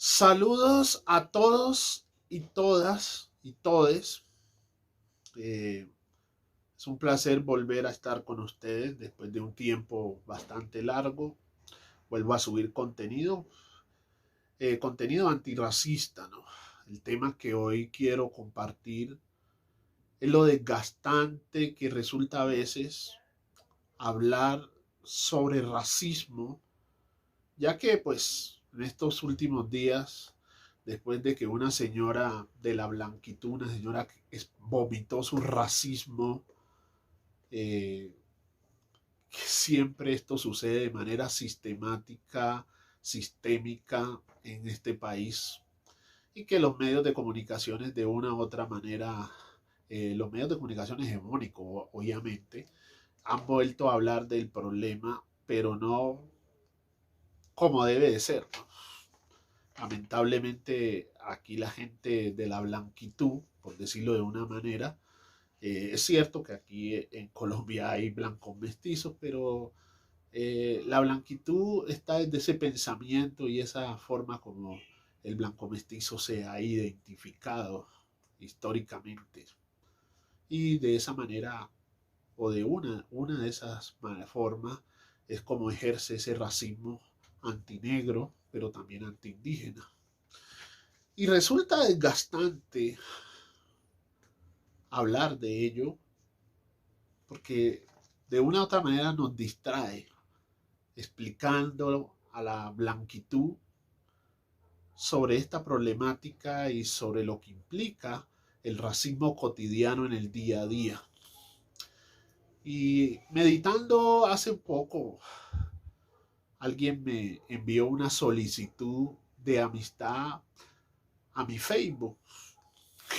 Saludos a todos y todas y todes. Eh, es un placer volver a estar con ustedes después de un tiempo bastante largo. Vuelvo a subir contenido antirracista, ¿no? El tema que hoy quiero compartir es lo desgastante que resulta a veces hablar sobre racismo, ya que pues en estos últimos días, después de que una señora de la blanquitud, una señora que vomitó su racismo, eh, que siempre esto sucede de manera sistemática, sistémica en este país, y que los medios de comunicaciones de una u otra manera, los medios de comunicación hegemónicos, obviamente, han vuelto a hablar del problema, pero no como debe de ser, ¿no? Lamentablemente aquí la gente de la blanquitud, por decirlo de una manera, es cierto que aquí en Colombia hay blancos mestizos, pero la blanquitud está desde ese pensamiento y esa forma como el blanco mestizo se ha identificado históricamente. Y de esa manera, o de una de esas formas, es como ejerce ese racismo antinegro, pero también antiindígena. Y resulta desgastante hablar de ello porque de una u otra manera nos distrae explicando a la blanquitud sobre esta problemática y sobre lo que implica el racismo cotidiano en el día a día. Y meditando hace poco, alguien me envió una solicitud de amistad a mi Facebook.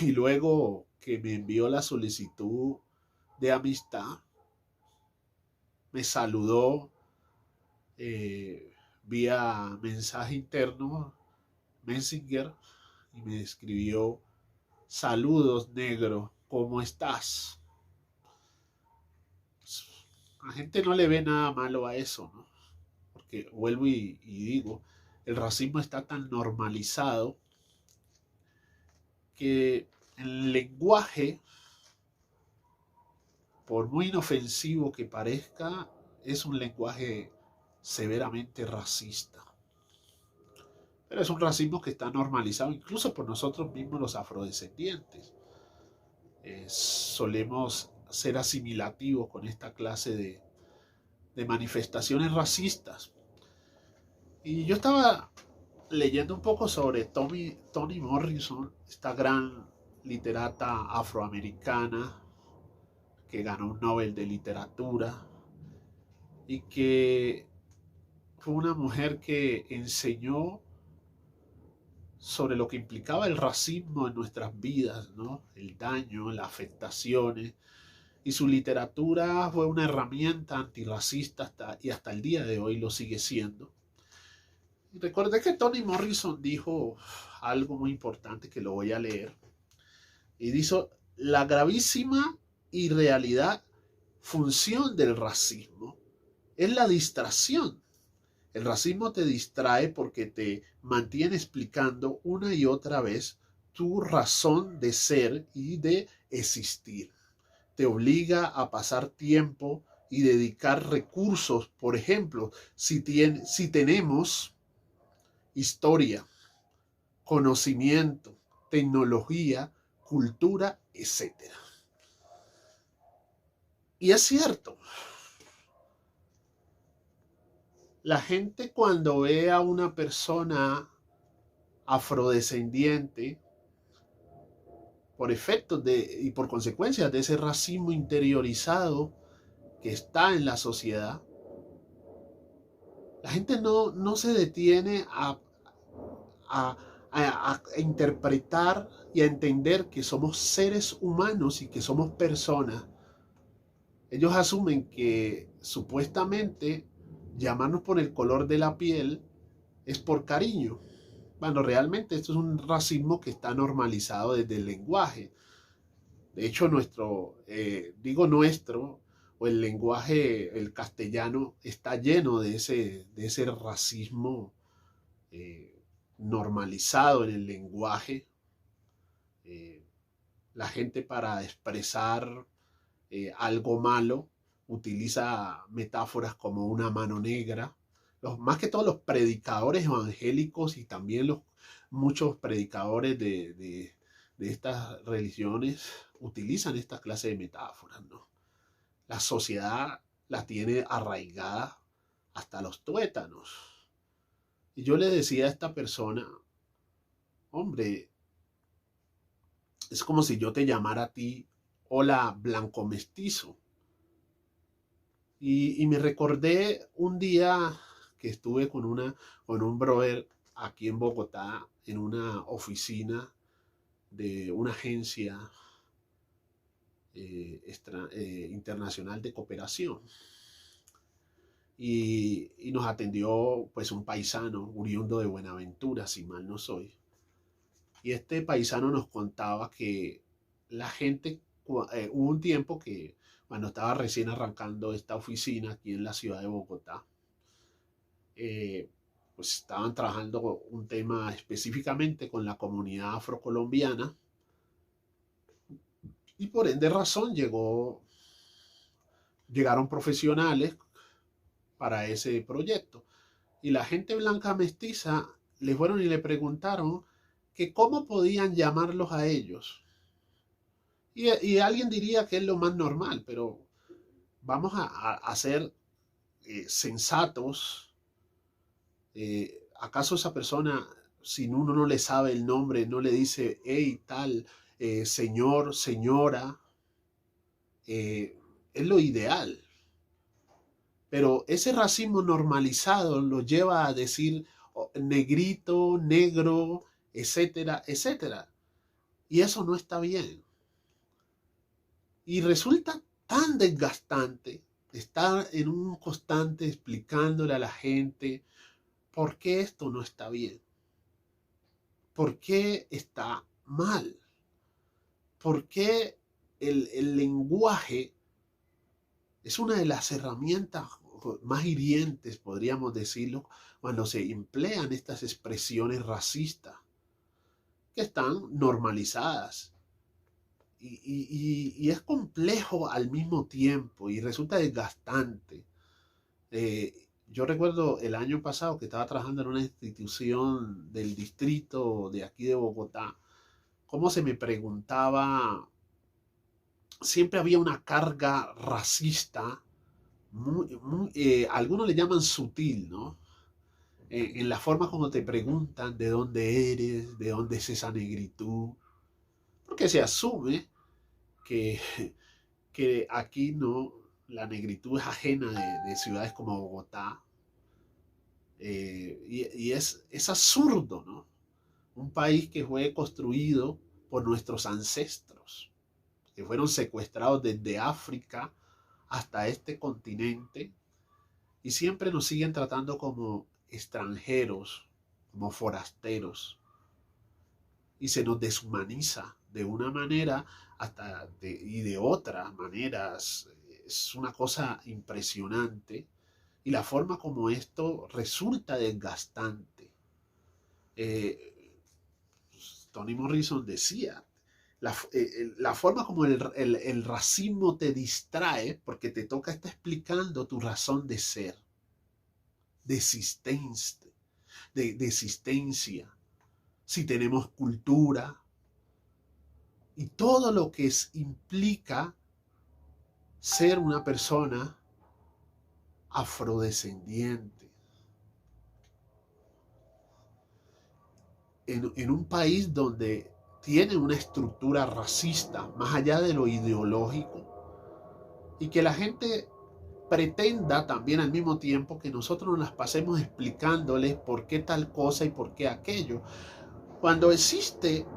Y luego que me envió la solicitud de amistad, me saludó vía mensaje interno, Messenger, y me escribió: saludos negro, ¿cómo estás? Pues, la gente no le ve nada malo a eso, ¿no? Porque vuelvo y digo, el racismo está tan normalizado que el lenguaje, por muy inofensivo que parezca, es un lenguaje severamente racista. Pero es un racismo que está normalizado incluso por nosotros mismos los afrodescendientes. Solemos ser asimilativos con esta clase de manifestaciones racistas. Y yo estaba leyendo un poco sobre Toni Morrison, esta gran literata afroamericana que ganó un Nobel de Literatura y que fue una mujer que enseñó sobre lo que implicaba el racismo en nuestras vidas, ¿no? El daño, las afectaciones. Y su literatura fue una herramienta antirracista y hasta el día de hoy lo sigue siendo. Y recordé que Toni Morrison dijo algo muy importante que lo voy a leer. Y dijo: la gravísima irrealidad función del racismo es la distracción. El racismo te distrae porque te mantiene explicando una y otra vez tu razón de ser y de existir. Te obliga a pasar tiempo y dedicar recursos. Por ejemplo, si tenemos historia, conocimiento, tecnología, cultura, etcétera. Y es cierto, la gente cuando ve a una persona afrodescendiente, por efectos y por consecuencias de ese racismo interiorizado que está en la sociedad, la gente no se detiene a, a interpretar y a entender que somos seres humanos y que somos personas. Ellos asumen que supuestamente llamarnos por el color de la piel es por cariño. Bueno, realmente esto es un racismo que está normalizado desde el lenguaje. De hecho, digo nuestro, o el lenguaje, el castellano, está lleno de ese racismo, eh, normalizado en el lenguaje. La gente para expresar algo malo utiliza metáforas como una mano negra. Más que todos los predicadores evangélicos y también muchos predicadores de estas religiones utilizan esta clase de metáforas, ¿no? La sociedad la tiene arraigada hasta los tuétanos. Y yo le decía a esta persona, hombre, es como si yo te llamara a ti, hola, blanco mestizo. Y me recordé un día que estuve con un brother aquí en Bogotá, en una oficina de una agencia internacional de cooperación. Y nos atendió pues un paisano, oriundo de Buenaventura, si mal no soy. Y este paisano nos contaba que la gente, hubo un tiempo que cuando estaba recién arrancando esta oficina aquí en la ciudad de Bogotá, pues estaban trabajando un tema específicamente con la comunidad afrocolombiana y por ende razón llegaron profesionales para ese proyecto. Y la gente blanca mestiza le fueron y le preguntaron que cómo podían llamarlos a ellos. Y alguien diría que es lo más normal, pero vamos a ser sensatos. ¿Acaso esa persona, si uno no le sabe el nombre, no le dice, hey, tal, señor, señora? Es lo ideal. Pero ese racismo normalizado lo lleva a decir negrito, negro, etcétera, etcétera. Y eso no está bien. Y resulta tan desgastante estar en un constante explicándole a la gente por qué esto no está bien. ¿Por qué está mal? ¿Por qué el lenguaje es una de las herramientas más hirientes, podríamos decirlo, cuando se emplean estas expresiones racistas que están normalizadas? Y es complejo al mismo tiempo y resulta desgastante. Yo recuerdo el año pasado que estaba trabajando en una institución del distrito de aquí de Bogotá, cómo se me preguntaba, siempre había una carga racista, algunos le llaman sutil, ¿no? En la forma como te preguntan de dónde eres, de dónde es esa negritud, porque se asume que, que aquí no, la negritud es ajena de ciudades como Bogotá. Y es absurdo, ¿no? Un país que fue construido por nuestros ancestros, que fueron secuestrados desde África hasta este continente y siempre nos siguen tratando como extranjeros, como forasteros, y se nos deshumaniza de una manera y de otras maneras. Es una cosa impresionante y la forma como esto resulta desgastante. Toni Morrison decía, la forma como el racismo te distrae porque te toca estar explicando tu razón de ser, de existencia, si tenemos cultura y todo lo que implica ser una persona afrodescendiente. En un país donde tiene una estructura racista más allá de lo ideológico y que la gente pretenda también al mismo tiempo que nosotros nos las pasemos explicándoles por qué tal cosa y por qué aquello. Cuando existe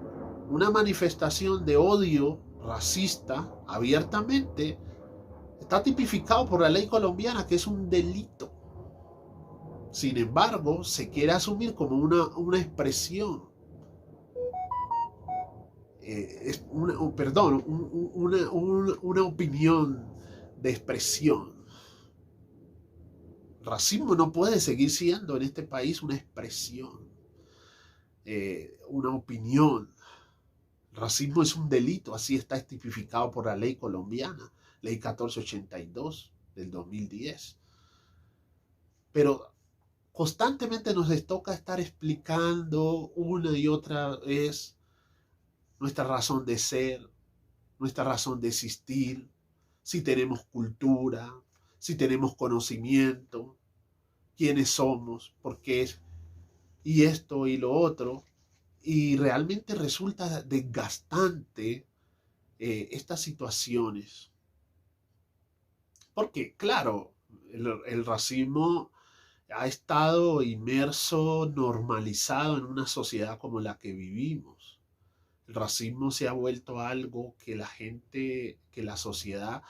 una manifestación de odio racista abiertamente, está tipificado por la ley colombiana que es un delito. Sin embargo, se quiere asumir como una expresión, una opinión de expresión. Racismo no puede seguir siendo en este país una expresión. una opinión. El racismo es un delito, así está tipificado por la ley colombiana, ley 1482 del 2010. Pero constantemente nos les toca estar explicando una y otra vez nuestra razón de ser, nuestra razón de existir, si tenemos cultura, si tenemos conocimiento, quiénes somos, por qué es, y esto y lo otro. Y realmente resulta desgastante estas situaciones. Porque, claro, el racismo ha estado inmerso, normalizado en una sociedad como la que vivimos. El racismo se ha vuelto algo que la gente, que la sociedad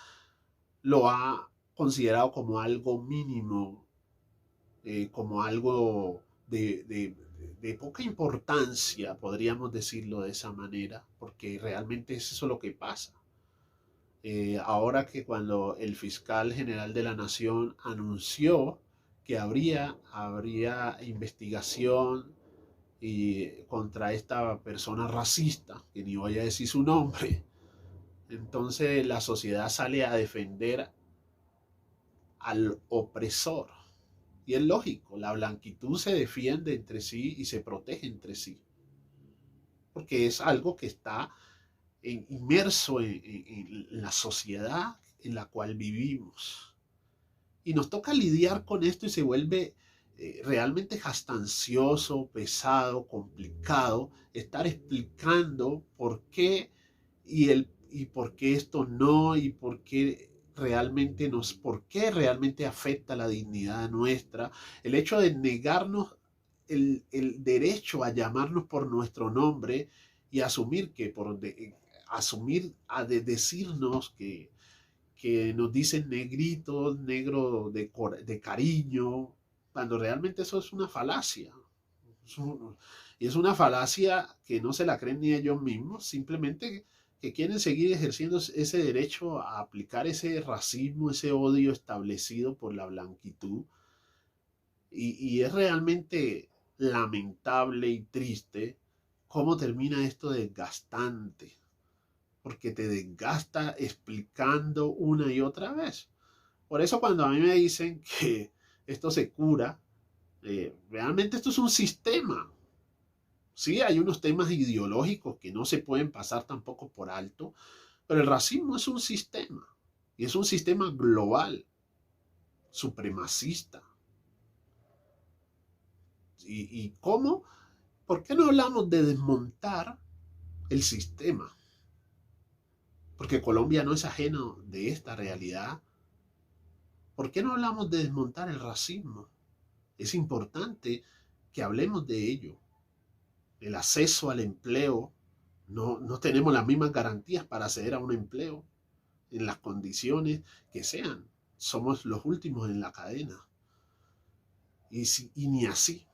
lo ha considerado como algo mínimo, como algo de poca importancia, podríamos decirlo de esa manera, porque realmente es eso lo que pasa. Ahora que cuando el fiscal general de la nación anunció que habría investigación contra esta persona racista, que ni voy a decir su nombre, entonces la sociedad sale a defender al opresor. Y es lógico, la blanquitud se defiende entre sí y se protege entre sí, porque es algo que está inmerso en la sociedad en la cual vivimos. Y nos toca lidiar con esto y se vuelve realmente jastancioso, pesado, complicado, estar explicando por qué y por qué esto no, y por qué realmente afecta la dignidad nuestra, el hecho de negarnos el derecho a llamarnos por nuestro nombre y asumir que decirnos que nos dicen negritos, negro de cariño, cuando realmente eso es una falacia. Y es una falacia que no se la creen ni ellos mismos, simplemente que quieren seguir ejerciendo ese derecho a aplicar ese racismo, ese odio establecido por la blanquitud. Y es realmente lamentable y triste cómo termina esto desgastante, porque te desgasta explicando una y otra vez. Por eso cuando a mí me dicen que esto se cura, realmente esto es un sistema. Sí, hay unos temas ideológicos que no se pueden pasar tampoco por alto, pero el racismo es un sistema, y es un sistema global, supremacista. ¿Y cómo? ¿Por qué no hablamos de desmontar el sistema? Porque Colombia no es ajeno de esta realidad. ¿Por qué no hablamos de desmontar el racismo? Es importante que hablemos de ello. El acceso al empleo, no tenemos las mismas garantías para acceder a un empleo en las condiciones que sean. Somos los últimos en la cadena. Y ni así.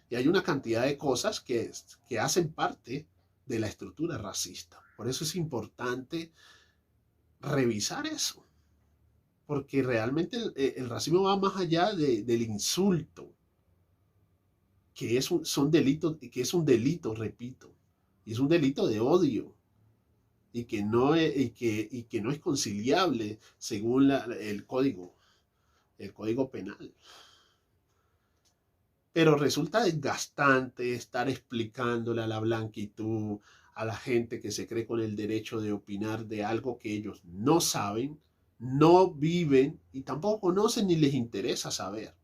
Y hay una cantidad de cosas que hacen parte de la estructura racista. Por eso es importante revisar eso. Porque realmente el racismo va más allá del insulto, son delitos, que es un delito, repito, y es un delito de odio, y que no es conciliable según el código penal. Pero resulta desgastante estar explicándole a la blanquitud, a la gente que se cree con el derecho de opinar de algo que ellos no saben, no viven y tampoco conocen ni les interesa saber.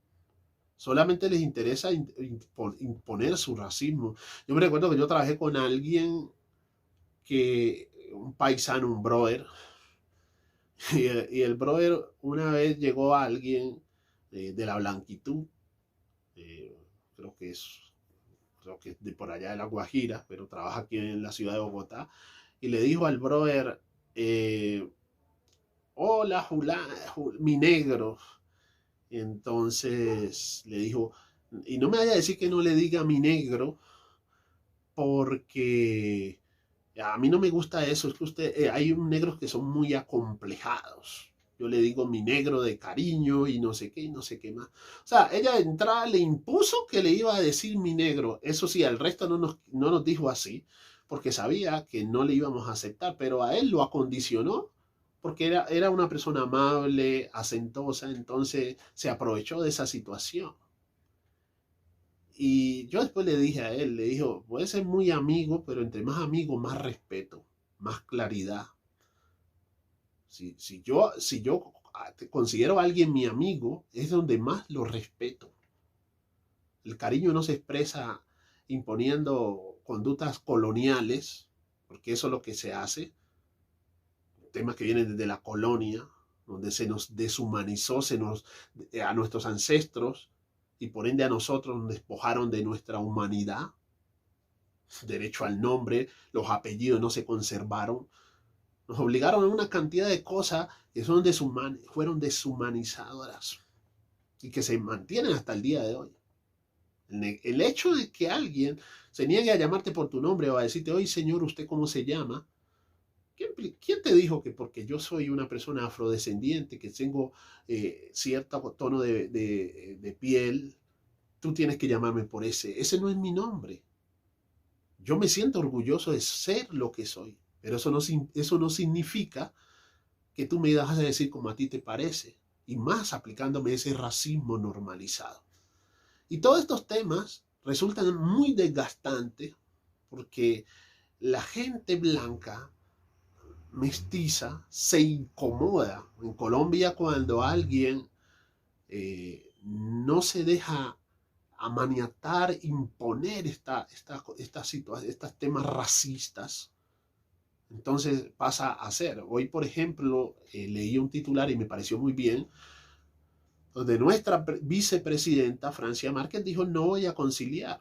Solamente les interesa imponer su racismo. Yo me recuerdo que yo trabajé con alguien un paisano, un brother, y el brother una vez llegó a alguien de la blanquitud, eh, creo que es de por allá de La Guajira, pero trabaja aquí en la ciudad de Bogotá, y le dijo al brother, hola, mi negro. Y entonces le dijo, y no me vaya a decir que no le diga mi negro, porque a mí no me gusta eso, es que hay negros que son muy acomplejados. Yo le digo mi negro de cariño y no sé qué y no sé qué más. O sea, ella de entrada le impuso que le iba a decir mi negro. Eso sí, al resto no nos dijo así, porque sabía que no le íbamos a aceptar, pero a él lo acondicionó porque era una persona amable, acentosa, entonces se aprovechó de esa situación. Y yo después le dije a él, le dijo, puede ser muy amigo, pero entre más amigo, más respeto, más claridad. Si yo considero a alguien mi amigo, es donde más lo respeto. El cariño no se expresa imponiendo conductas coloniales, porque eso es lo que se hace, temas que vienen desde la colonia, donde se nos deshumanizó, a nuestros ancestros y por ende a nosotros nos despojaron de nuestra humanidad, derecho al nombre, los apellidos no se conservaron, nos obligaron a una cantidad de cosas que fueron deshumanizadoras y que se mantienen hasta el día de hoy. El hecho de que alguien se niegue a llamarte por tu nombre o a decirte, oye señor, ¿usted cómo se llama? ¿Quién te dijo que porque yo soy una persona afrodescendiente, que tengo cierto tono de piel, tú tienes que llamarme por ese? Ese no es mi nombre. Yo me siento orgulloso de ser lo que soy, pero eso no significa que tú me vas a decir como a ti te parece, y más aplicándome ese racismo normalizado. Y todos estos temas resultan muy desgastantes porque la gente blanca, mestiza, se incomoda. En Colombia, cuando alguien no se deja amaniatar, imponer estos temas racistas, entonces pasa a ser. Hoy, por ejemplo, leí un titular y me pareció muy bien, donde nuestra vicepresidenta, Francia Márquez, dijo no voy a conciliar.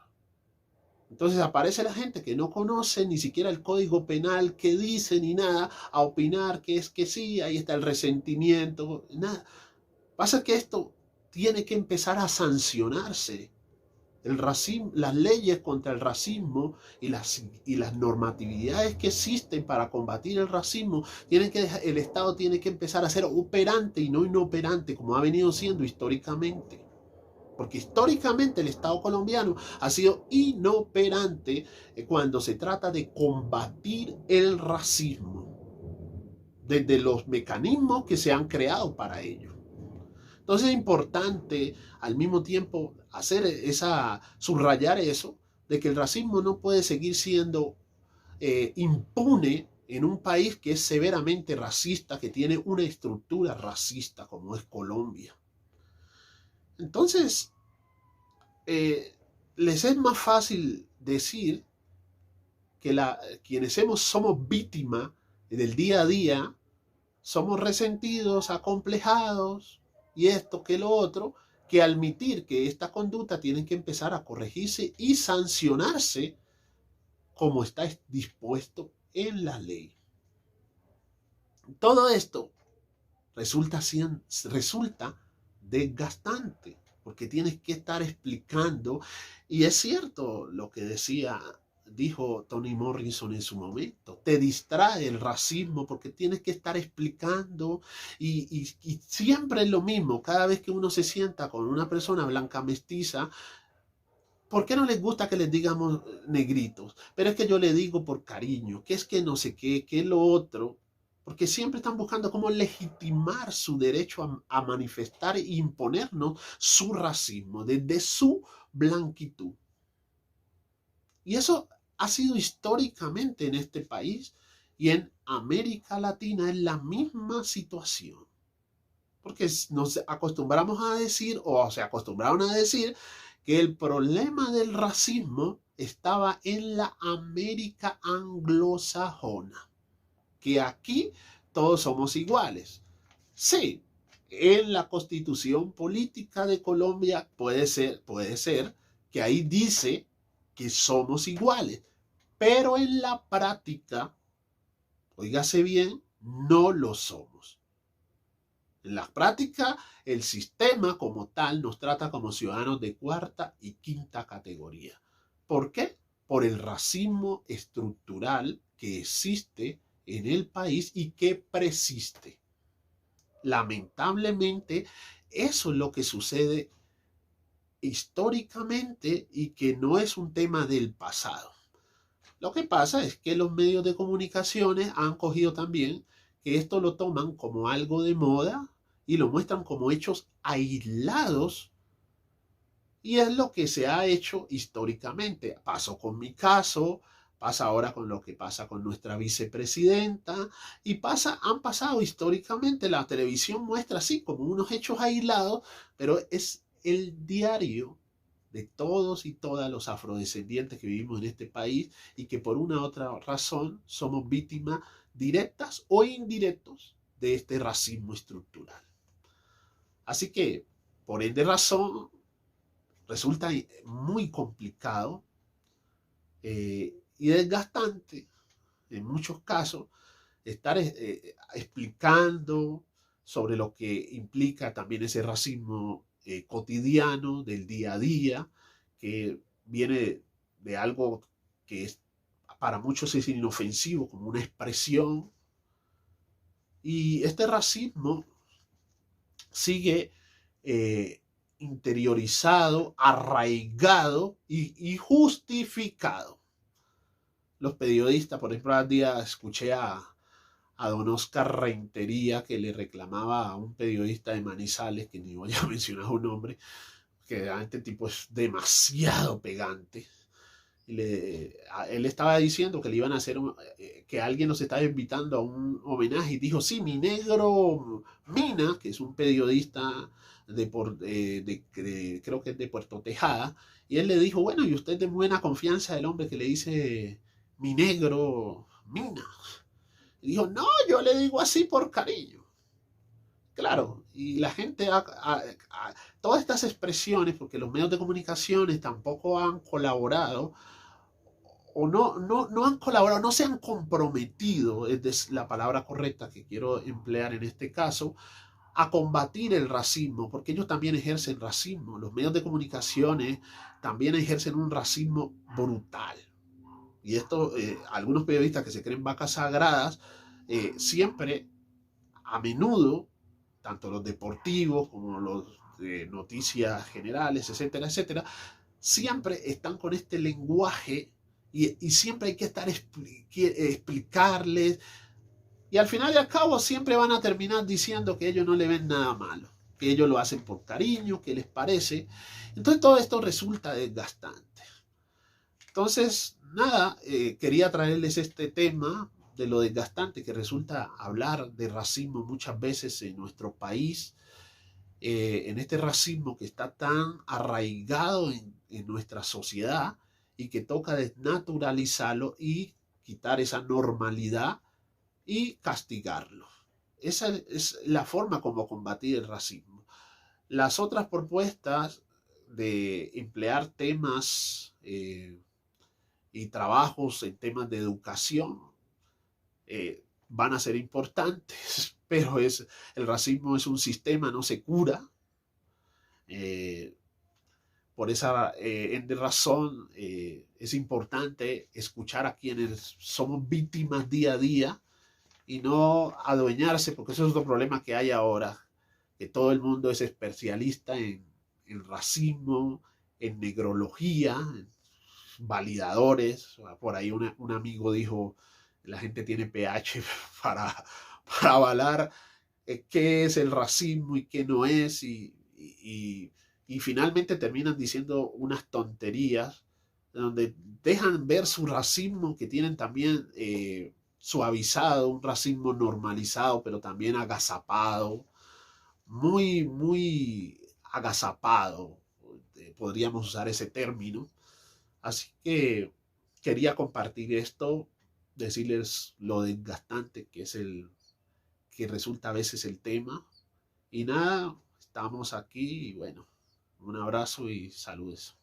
Entonces aparece la gente que no conoce ni siquiera el código penal, que dice ni nada, a opinar que es que sí, ahí está el resentimiento, nada. Pasa que esto tiene que empezar a sancionarse. El racismo, las leyes contra el racismo y las normatividades que existen para combatir el racismo, el Estado tiene que empezar a ser operante y no inoperante, como ha venido siendo históricamente. Porque históricamente el Estado colombiano ha sido inoperante cuando se trata de combatir el racismo, desde los mecanismos que se han creado para ello. Entonces es importante al mismo tiempo subrayar eso, de que el racismo no puede seguir siendo impune en un país que es severamente racista, que tiene una estructura racista como es Colombia. Entonces, les es más fácil decir que quienes somos víctimas del día a día, somos resentidos, acomplejados y esto que lo otro, que admitir que esta conducta tiene que empezar a corregirse y sancionarse como está dispuesto en la ley. Todo esto resulta desgastante, porque tienes que estar explicando, y es cierto lo que dijo Toni Morrison en su momento, te distrae el racismo porque tienes que estar explicando y siempre es lo mismo, cada vez que uno se sienta con una persona blanca mestiza, ¿por qué no les gusta que les digamos negritos? Pero es que yo le digo por cariño, que es que no sé qué, que es lo otro, porque siempre están buscando cómo legitimar su derecho a manifestar e imponernos su racismo desde su blanquitud. Y eso ha sido históricamente en este país y en América Latina es la misma situación. Porque nos acostumbramos a decir, o se acostumbraron a decir, que el problema del racismo estaba en la América anglosajona, que aquí todos somos iguales. Sí, en la Constitución Política de Colombia puede ser que ahí dice que somos iguales, pero en la práctica, óigase bien, no lo somos. En la práctica, el sistema como tal nos trata como ciudadanos de cuarta y quinta categoría. ¿Por qué? Por el racismo estructural que existe en el país y que persiste. Lamentablemente, eso es lo que sucede históricamente y que no es un tema del pasado. Lo que pasa es que los medios de comunicaciones han cogido también que esto lo toman como algo de moda y lo muestran como hechos aislados, y es lo que se ha hecho históricamente. Pasó con mi caso, pasa ahora con lo que pasa con nuestra vicepresidenta y han pasado históricamente. La televisión muestra así como unos hechos aislados, pero es el diario de todos y todas los afrodescendientes que vivimos en este país y que por una u otra razón somos víctimas directas o indirectos de este racismo estructural. Así que, por ende razón, resulta muy complicado y desgastante en muchos casos estar explicando sobre lo que implica también ese racismo cotidiano del día a día, que viene de algo que para muchos es inofensivo, como una expresión. Y este racismo sigue interiorizado, arraigado y justificado. Los periodistas, por ejemplo, al día escuché a don Oscar Rentería, que le reclamaba a un periodista de Manizales, que ni voy a mencionar un nombre, que este tipo es demasiado pegante. Él estaba diciendo que le iban a hacer que alguien nos estaba invitando a un homenaje y dijo, sí, mi negro Mina, que es un periodista creo que es de Puerto Tejada, y él le dijo, bueno, y usted de buena confianza del hombre que le dice mi negro Mina. Y dijo, no, yo le digo así por cariño. Claro, y la gente, todas estas expresiones, porque los medios de comunicaciones tampoco han colaborado, o no han colaborado, no se han comprometido, es la palabra correcta que quiero emplear en este caso, a combatir el racismo, porque ellos también ejercen racismo. Los medios de comunicaciones también ejercen un racismo brutal. Y esto, algunos periodistas que se creen vacas sagradas, siempre, a menudo, tanto los deportivos como los de noticias generales, etcétera, etcétera, siempre están con este lenguaje y siempre hay que estar explicarles. Y al final y al cabo siempre van a terminar diciendo que ellos no le ven nada malo, que ellos lo hacen por cariño, que les parece. Entonces todo esto resulta desgastante. Entonces, nada, quería traerles este tema de lo desgastante que resulta hablar de racismo muchas veces en nuestro país, en este racismo que está tan arraigado en nuestra sociedad y que toca desnaturalizarlo y quitar esa normalidad y castigarlo. Esa es la forma como combatir el racismo. Las otras propuestas de emplear temas y trabajos en temas de educación van a ser importantes, pero el racismo es un sistema, no se cura. Por esa razón es importante escuchar a quienes somos víctimas día a día y no adueñarse, porque eso es otro problema que hay ahora, que todo el mundo es especialista en racismo, en negrología, en validadores. Por ahí un amigo dijo, la gente tiene PH para avalar qué es el racismo y qué no es, y finalmente terminan diciendo unas tonterías donde dejan ver su racismo que tienen también suavizado, un racismo normalizado, pero también agazapado, muy, muy agazapado, podríamos usar ese término. Así que quería compartir esto, decirles lo desgastante que es que resulta a veces el tema. Y nada, estamos aquí y bueno, un abrazo y saludos.